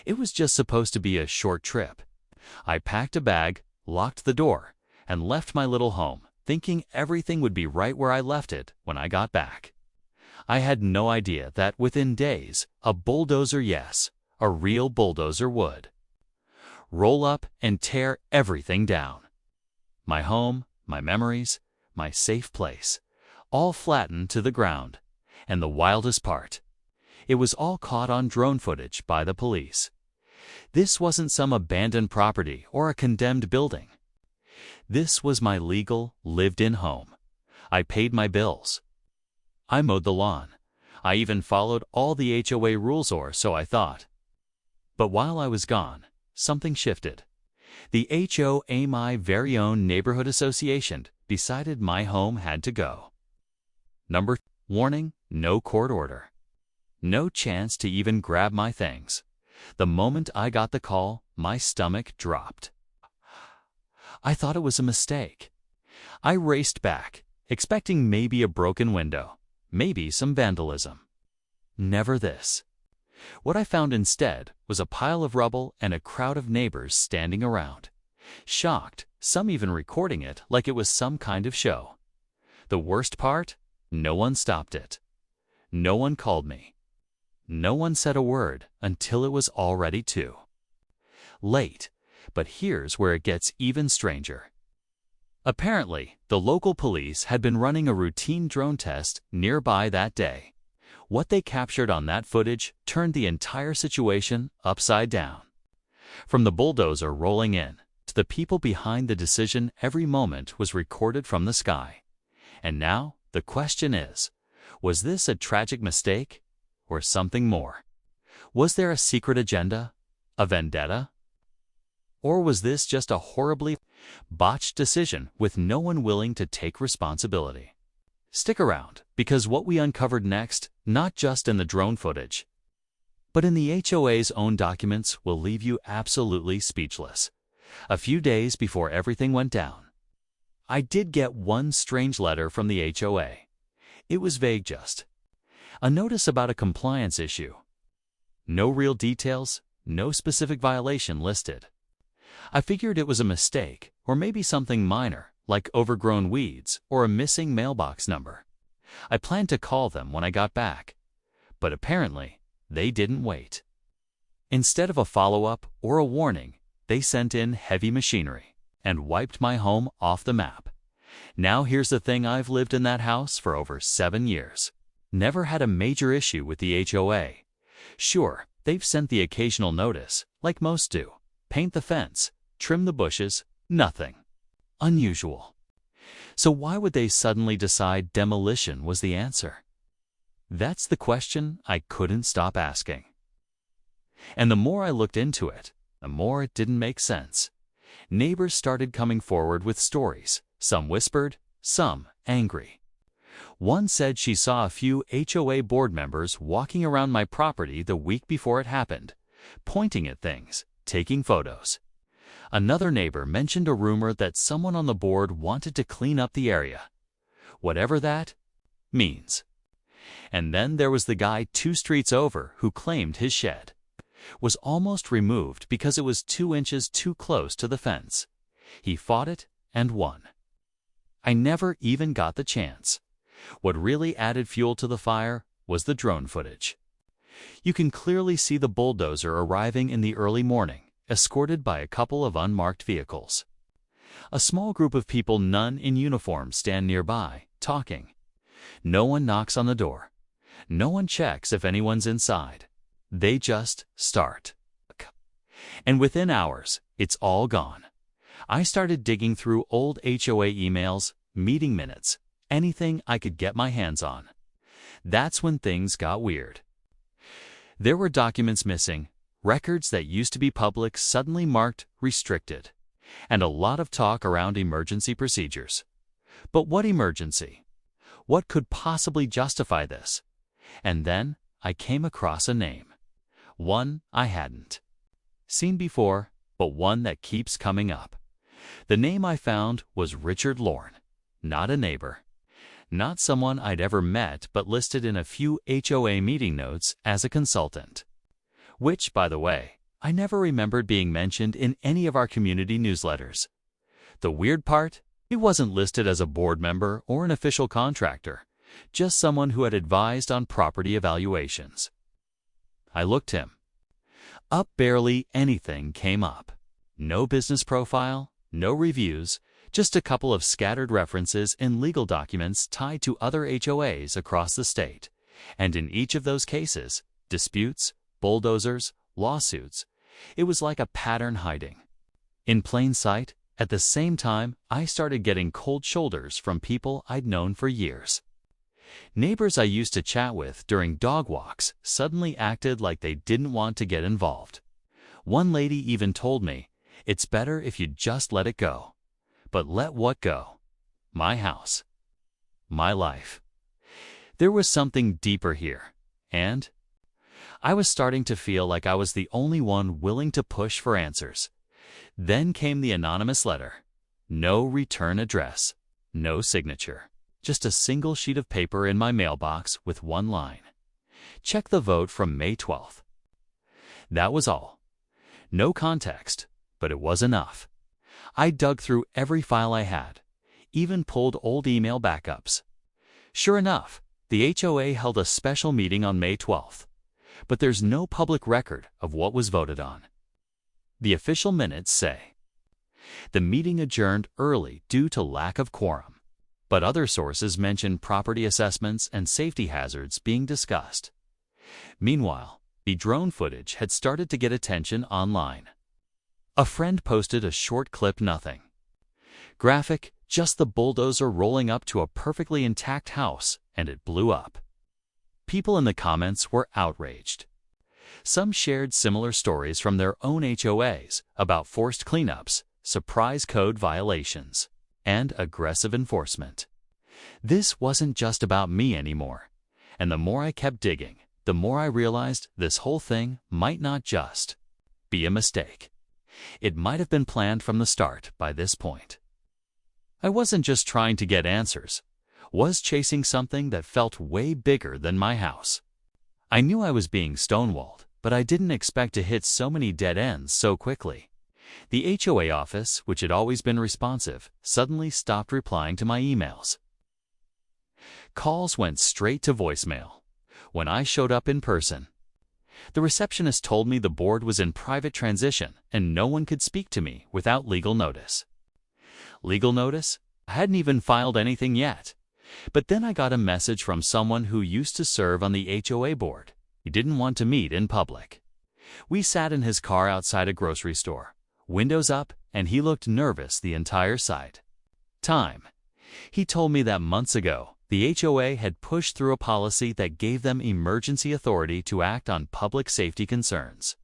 It was just supposed to be a short trip. I packed a bag, locked the door, and left my little home, thinking everything would be right where I left it when I got back. I had no idea that within days, a bulldozer, yes, a real bulldozer would roll up and tear everything down. My home, my memories, my safe place, all flattened to the ground. And the wildest part, it was all caught on drone footage by the police. This wasn't some abandoned property or a condemned building. This was my legal, lived-in home. I paid my bills. I mowed the lawn. I even followed all the HOA rules, or so I thought. But while I was gone, something shifted. The HOA, my very own neighborhood association, decided my home had to go. Warning, no court order. No chance to even grab my things. The moment I got the call, my stomach dropped. I thought it was a mistake. I raced back, expecting maybe a broken window, maybe some vandalism. Never this. What I found instead was a pile of rubble and a crowd of neighbors standing around, shocked, some even recording it like it was some kind of show. The worst part? No one stopped it. No one called me. No one said a word until it was already too late. But here's where it gets even stranger. Apparently, the local police had been running a routine drone test nearby that day. What they captured on that footage turned the entire situation upside down. From the bulldozer rolling in to the people behind the decision, every moment was recorded from the sky. And now, the question is, was this a tragic mistake or something more? Was there a secret agenda? A vendetta? Or was this just a horribly botched decision with no one willing to take responsibility? Stick around, because what we uncovered next, not just in the drone footage, but in the HOA's own documents, will leave you absolutely speechless. A few days before everything went down, I did get one strange letter from the HOA. It was vague, just a notice about a compliance issue. No real details, no specific violation listed. I figured it was a mistake, or maybe something minor, like overgrown weeds or a missing mailbox number. I planned to call them when I got back, but apparently they didn't wait. Instead of a follow-up or a warning, they sent in heavy machinery and wiped my home off the map. Now here's the thing, I've lived in that house for over 7 years. Never had a major issue with the HOA. Sure, they've sent the occasional notice, like most do. Paint the fence, trim the bushes, nothing unusual. So why would they suddenly decide demolition was the answer? That's the question I couldn't stop asking. And the more I looked into it, the more it didn't make sense. Neighbors started coming forward with stories, some whispered, some angry. One said she saw a few HOA board members walking around my property the week before it happened, pointing at things, taking photos. Another neighbor mentioned a rumor that someone on the board wanted to clean up the area, whatever that means. And then there was the guy 2 streets over who claimed his shed was almost removed because it was 2 inches too close to the fence. He fought it and won. I never even got the chance. What really added fuel to the fire was the drone footage. You can clearly see the bulldozer arriving in the early morning, escorted by a couple of unmarked vehicles. A small group of people, none in uniform, stand nearby, talking. No one knocks on the door. No one checks if anyone's inside. They just start. And within hours, it's all gone. I started digging through old HOA emails, meeting minutes, anything I could get my hands on. That's when things got weird. There were documents missing, records that used to be public suddenly marked restricted, and a lot of talk around emergency procedures. But what emergency? What could possibly justify this? And then I came across a name. One I hadn't seen before, but one that keeps coming up. The name I found was Richard Lorne, not a neighbor. Not someone I'd ever met, but listed in a few HOA meeting notes as a consultant. Which, by the way, I never remembered being mentioned in any of our community newsletters. The weird part? He wasn't listed as a board member or an official contractor, just someone who had advised on property evaluations. I looked him up. Barely anything came up. No business profile, no reviews, just a couple of scattered references in legal documents tied to other HOAs across the state. And in each of those cases, disputes, bulldozers, lawsuits, it was like a pattern hiding in plain sight. At the same time, I started getting cold shoulders from people I'd known for years. Neighbors I used to chat with during dog walks suddenly acted like they didn't want to get involved. One lady even told me, "It's better if you just let it go." But let what go? My house. My life. There was something deeper here, and I was starting to feel like I was the only one willing to push for answers. Then came the anonymous letter. No return address, no signature. Just a single sheet of paper in my mailbox with one line. Check the vote from May 12th. That was all. No context, but it was enough. I dug through every file I had, even pulled old email backups. Sure enough, the HOA held a special meeting on May 12th, but there's no public record of what was voted on. The official minutes say the meeting adjourned early due to lack of quorum, but other sources mention property assessments and safety hazards being discussed. Meanwhile, the drone footage had started to get attention online. A friend posted a short clip, nothing graphic, just the bulldozer rolling up to a perfectly intact house, and it blew up. People in the comments were outraged. Some shared similar stories from their own HOAs about forced cleanups, surprise code violations, and aggressive enforcement. This wasn't just about me anymore, and the more I kept digging, the more I realized this whole thing might not just be a mistake. It might have been planned from the start by this point. I wasn't just trying to get answers, was chasing something that felt way bigger than my house. I knew I was being stonewalled, but I didn't expect to hit so many dead ends so quickly. The HOA office, which had always been responsive, suddenly stopped replying to my emails. Calls went straight to voicemail. When I showed up in person, the receptionist told me the board was in private transition and no one could speak to me without legal notice. Legal notice? I hadn't even filed anything yet. But then I got a message from someone who used to serve on the HOA board. He didn't want to meet in public. We sat in his car outside a grocery store, windows up, and he looked nervous the entire time. He told me that months ago, the HOA had pushed through a policy that gave them emergency authority to act on public safety concerns,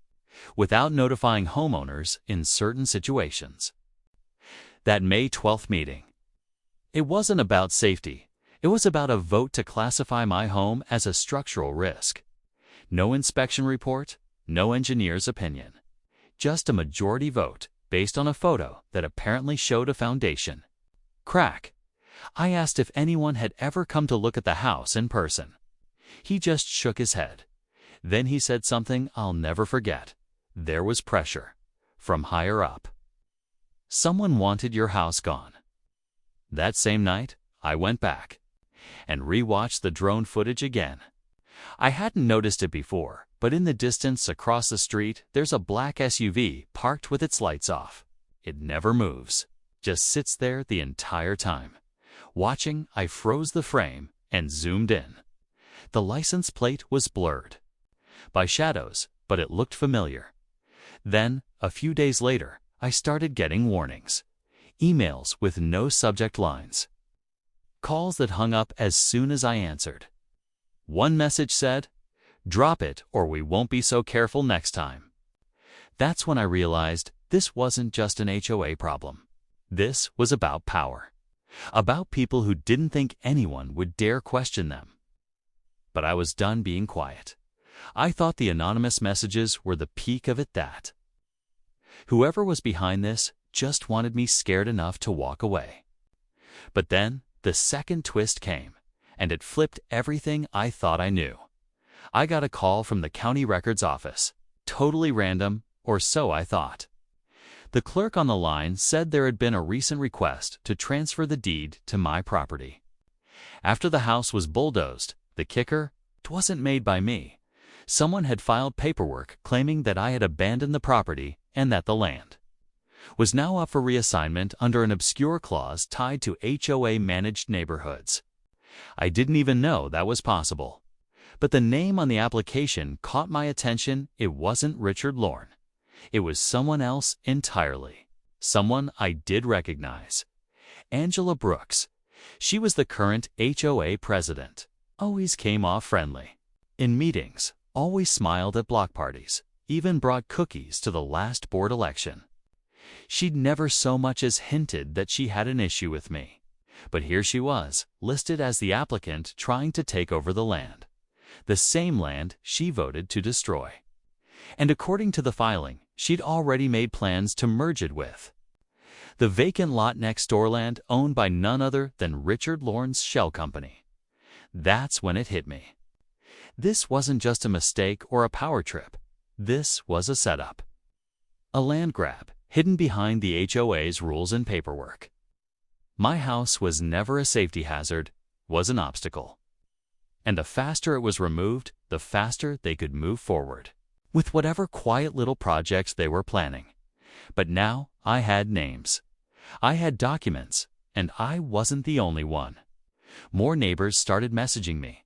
without notifying homeowners in certain situations. That May 12th meeting. It wasn't about safety. It was about a vote to classify my home as a structural risk. No inspection report, no engineer's opinion. Just a majority vote based on a photo that apparently showed a foundation crack. I asked if anyone had ever come to look at the house in person. He just shook his head. Then he said something I'll never forget. There was pressure from higher up. Someone wanted your house gone. That same night, I went back and re-watched the drone footage again. I hadn't noticed it before, but in the distance across the street, there's a black SUV parked with its lights off. It never moves, just sits there the entire time. Watching, I froze the frame and zoomed in. The license plate was blurred by shadows, but it looked familiar. Then, a few days later, I started getting warnings. Emails with no subject lines. Calls that hung up as soon as I answered. One message said, "Drop it or we won't be so careful next time." That's when I realized this wasn't just an HOA problem. This was about power. About people who didn't think anyone would dare question them. But I was done being quiet. I thought the anonymous messages were the peak of it, that whoever was behind this just wanted me scared enough to walk away. But then the second twist came, and it flipped everything I thought I knew. I got a call from the county records office, totally random, or so I thought. The clerk on the line said there had been a recent request to transfer the deed to my property. After the house was bulldozed, the kicker, it wasn't made by me. Someone had filed paperwork claiming that I had abandoned the property and that the land was now up for reassignment under an obscure clause tied to HOA managed neighborhoods. I didn't even know that was possible. But the name on the application caught my attention. It wasn't Richard Lorne. It was someone else entirely. Someone I did recognize. Angela Brooks. She was the current HOA president. Always came off friendly. In meetings, always smiled at block parties, even brought cookies to the last board election. She'd never so much as hinted that she had an issue with me. But here she was, listed as the applicant trying to take over the land. The same land she voted to destroy. And according to the filing, she'd already made plans to merge it with the vacant lot next door, land owned by none other than Richard Lorne's shell company. That's when it hit me. This wasn't just a mistake or a power trip. This was a setup. A land grab hidden behind the HOA's rules and paperwork. My house was never a safety hazard, was an obstacle. And the faster it was removed, the faster they could move forward with whatever quiet little projects they were planning. But now I had names. I had documents, and I wasn't the only one. More neighbors started messaging me,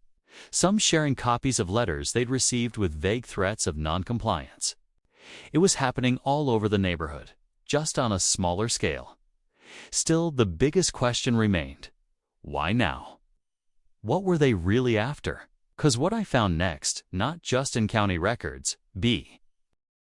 some sharing copies of letters they'd received with vague threats of noncompliance. It was happening all over the neighborhood, just on a smaller scale. Still, the biggest question remained: why now? What were they really after? 'Cause what I found next, not just in county records, B.